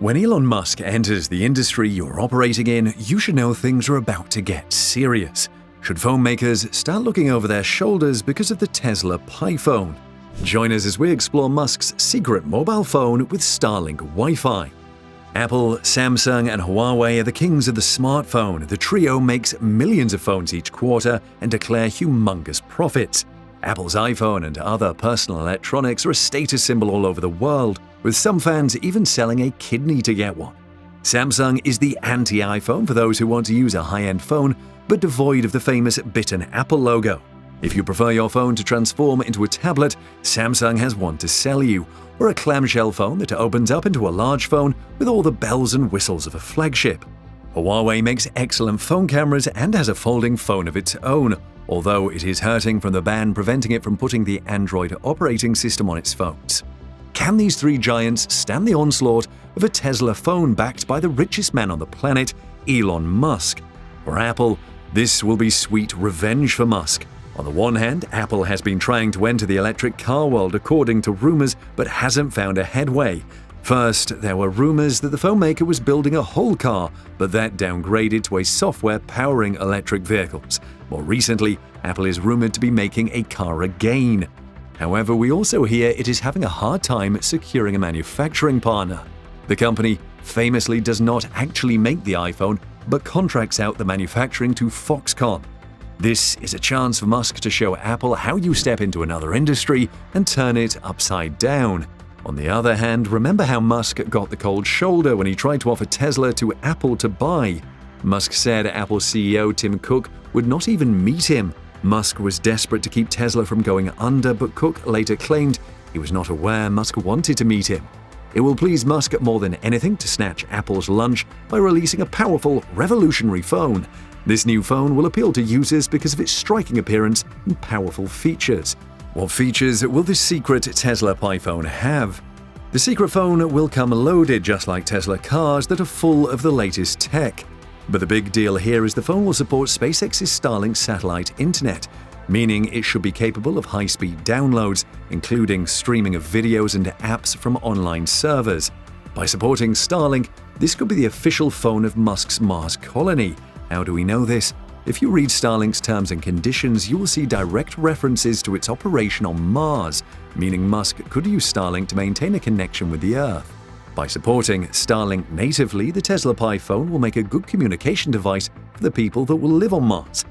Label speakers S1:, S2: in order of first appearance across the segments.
S1: When Elon Musk enters the industry you're operating in, you should know things are about to get serious. Should phone makers start looking over their shoulders because of the Tesla Pi phone? Join us as we explore Musk's secret mobile phone with Starlink Wi-Fi. Apple, Samsung, and Huawei are the kings of the smartphone. The trio makes millions of phones each quarter and declare humongous profits. Apple's iPhone and other personal electronics are a status symbol all over the world, with some fans even selling a kidney to get one. Samsung is the anti-iPhone for those who want to use a high-end phone, but devoid of the famous bitten Apple logo. If you prefer your phone to transform into a tablet, Samsung has one to sell you, or a clamshell phone that opens up into a large phone with all the bells and whistles of a flagship. Huawei makes excellent phone cameras and has a folding phone of its own, although it is hurting from the ban preventing it from putting the Android operating system on its phones. Can these three giants stand the onslaught of a Tesla phone backed by the richest man on the planet, Elon Musk? For Apple, this will be sweet revenge for Musk. On the one hand, Apple has been trying to enter the electric car world according to rumors, but hasn't found a headway. First, there were rumors that the phone maker was building a whole car, but that downgraded to a software powering electric vehicles. More recently, Apple is rumored to be making a car again. However, we also hear it is having a hard time securing a manufacturing partner. The company famously does not actually make the iPhone, but contracts out the manufacturing to Foxconn. This is a chance for Musk to show Apple how you step into another industry and turn it upside down. On the other hand, remember how Musk got the cold shoulder when he tried to offer Tesla to Apple to buy. Musk said Apple CEO Tim Cook would not even meet him. Musk was desperate to keep Tesla from going under, but Cook later claimed he was not aware Musk wanted to meet him. It will please Musk more than anything to snatch Apple's lunch by releasing a powerful, revolutionary phone. This new phone will appeal to users because of its striking appearance and powerful features. What features will this secret Tesla Pi phone have? The secret phone will come loaded just like Tesla cars that are full of the latest tech. But the big deal here is the phone will support SpaceX's Starlink satellite internet, meaning it should be capable of high-speed downloads, including streaming of videos and apps from online servers. By supporting Starlink, this could be the official phone of Musk's Mars colony. How do we know this? If you read Starlink's terms and conditions, you will see direct references to its operation on Mars, meaning Musk could use Starlink to maintain a connection with the Earth. By supporting Starlink natively, the Tesla Pi phone will make a good communication device for the people that will live on Mars.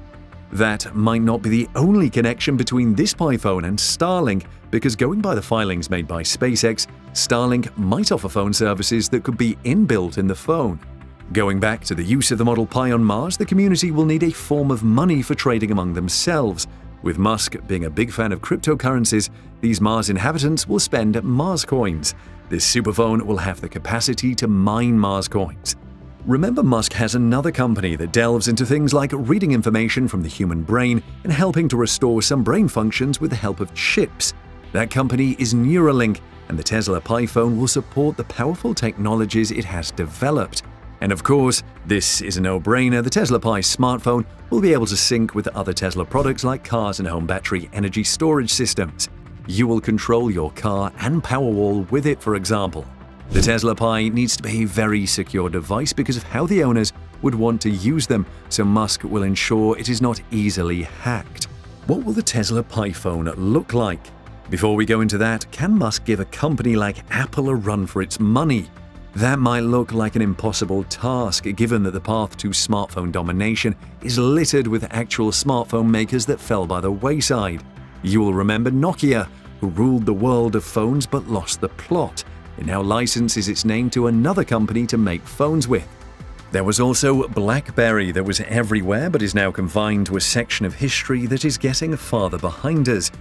S1: That might not be the only connection between this Pi phone and Starlink, because going by the filings made by SpaceX, Starlink might offer phone services that could be inbuilt in the phone. Going back to the use of the Model Pi on Mars, the community will need a form of money for trading among themselves. With Musk being a big fan of cryptocurrencies, these Mars inhabitants will spend Mars coins. This superphone will have the capacity to mine Mars coins. Remember, Musk has another company that delves into things like reading information from the human brain and helping to restore some brain functions with the help of chips. That company is Neuralink, and the Tesla Pi phone will support the powerful technologies it has developed. And of course, this is a no-brainer. The Tesla Pi smartphone will be able to sync with other Tesla products like cars and home battery energy storage systems. You will control your car and Powerwall with it, for example. The Tesla Pi needs to be a very secure device because of how the owners would want to use them, so Musk will ensure it is not easily hacked. What will the Tesla Pi phone look like? Before we go into that, can Musk give a company like Apple a run for its money? That might look like an impossible task, given that the path to smartphone domination is littered with actual smartphone makers that fell by the wayside. You will remember Nokia, who ruled the world of phones but lost the plot. It now licenses its name to another company to make phones with. There was also BlackBerry that was everywhere but is now confined to a section of history that is getting farther behind us.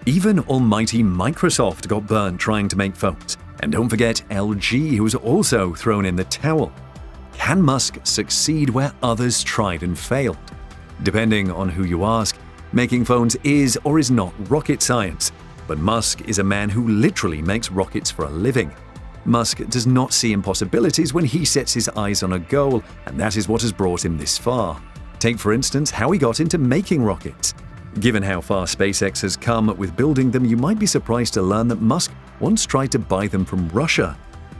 S1: Even almighty Microsoft got burnt trying to make phones. And don't forget LG, who was also thrown in the towel. Can Musk succeed where others tried and failed? Depending on who you ask, making phones is or is not rocket science. But Musk is a man who literally makes rockets for a living. Musk does not see impossibilities when he sets his eyes on a goal, and that is what has brought him this far. Take, for instance, how he got into making rockets. Given how far SpaceX has come with building them, you might be surprised to learn that Musk once tried to buy them from Russia.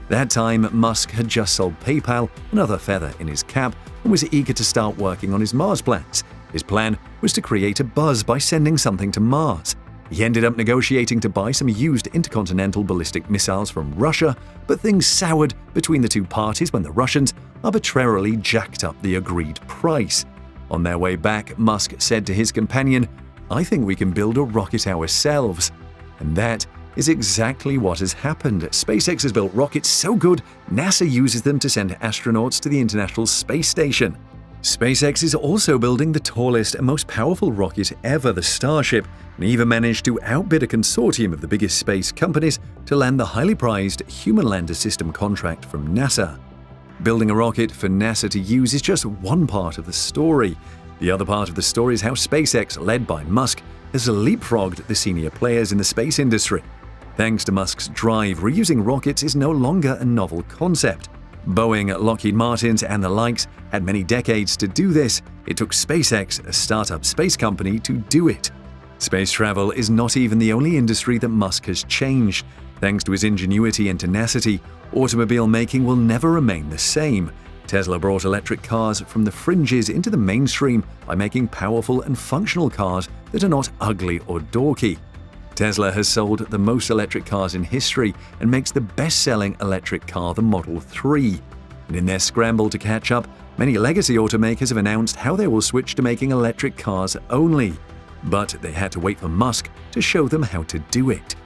S1: That time, Musk had just sold PayPal, another feather in his cap, and was eager to start working on his Mars plans. His plan was to create a buzz by sending something to Mars. He ended up negotiating to buy some used intercontinental ballistic missiles from Russia, but things soured between the two parties when the Russians arbitrarily jacked up the agreed price. On their way back, Musk said to his companion, "I think we can build a rocket ourselves." And that is exactly what has happened. SpaceX has built rockets so good, NASA uses them to send astronauts to the International Space Station. SpaceX is also building the tallest and most powerful rocket ever, the Starship, and even managed to outbid a consortium of the biggest space companies to land the highly prized Human Lander System contract from NASA. Building a rocket for NASA to use is just one part of the story. The other part of the story is how SpaceX, led by Musk, has leapfrogged the senior players in the space industry. Thanks to Musk's drive, reusing rockets is no longer a novel concept. Boeing, Lockheed Martin, and the likes had many decades to do this. It took SpaceX, a startup space company, to do it. Space travel is not even the only industry that Musk has changed. Thanks to his ingenuity and tenacity, automobile making will never remain the same. Tesla brought electric cars from the fringes into the mainstream by making powerful and functional cars that are not ugly or dorky. Tesla has sold the most electric cars in history and makes the best-selling electric car the Model 3. And in their scramble to catch up, many legacy automakers have announced how they will switch to making electric cars only. But they had to wait for Musk to show them how to do it.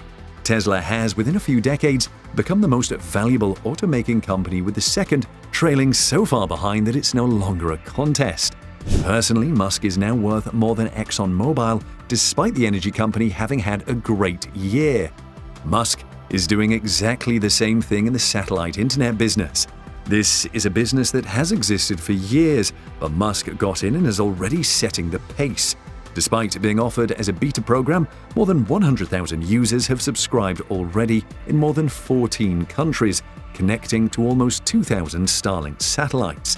S1: Tesla has, within a few decades, become the most valuable automaking company, with the second trailing so far behind that it's no longer a contest. Personally, Musk is now worth more than ExxonMobil, despite the energy company having had a great year. Musk is doing exactly the same thing in the satellite internet business. This is a business that has existed for years, but Musk got in and is already setting the pace. Despite being offered as a beta program, more than 100,000 users have subscribed already in more than 14 countries, connecting to almost 2,000 Starlink satellites.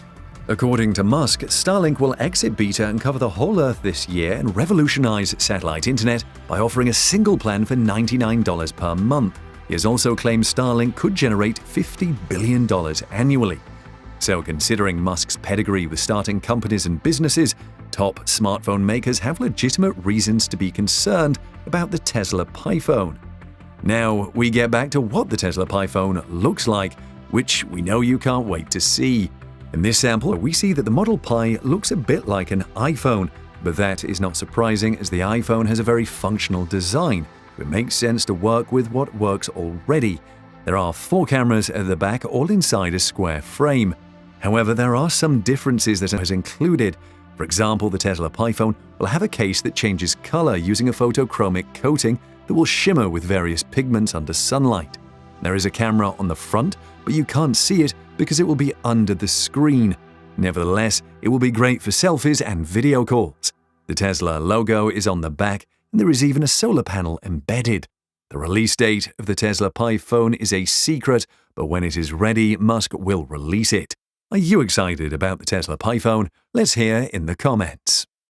S1: According to Musk, Starlink will exit beta and cover the whole Earth this year and revolutionize satellite internet by offering a single plan for $99 per month. He has also claimed Starlink could generate $50 billion annually. So, considering Musk's pedigree with starting companies and businesses, top smartphone makers have legitimate reasons to be concerned about the Tesla PiPhone. Now, we get back to what the Tesla PiPhone looks like, which we know you can't wait to see. In this sample, we see that the Model Pi looks a bit like an iPhone, but that is not surprising as the iPhone has a very functional design. It makes sense to work with what works already. There are 4 cameras at the back, all inside a square frame. However, there are some differences that are included. For example, the Tesla PiPhone will have a case that changes color using a photochromic coating that will shimmer with various pigments under sunlight. There is a camera on the front, but you can't see it because it will be under the screen. Nevertheless, it will be great for selfies and video calls. The Tesla logo is on the back, and there is even a solar panel embedded. The release date of the Tesla PiPhone is a secret, but when it is ready, Musk will release it. Are you excited about the Tesla PiPhone? Let's hear in the comments.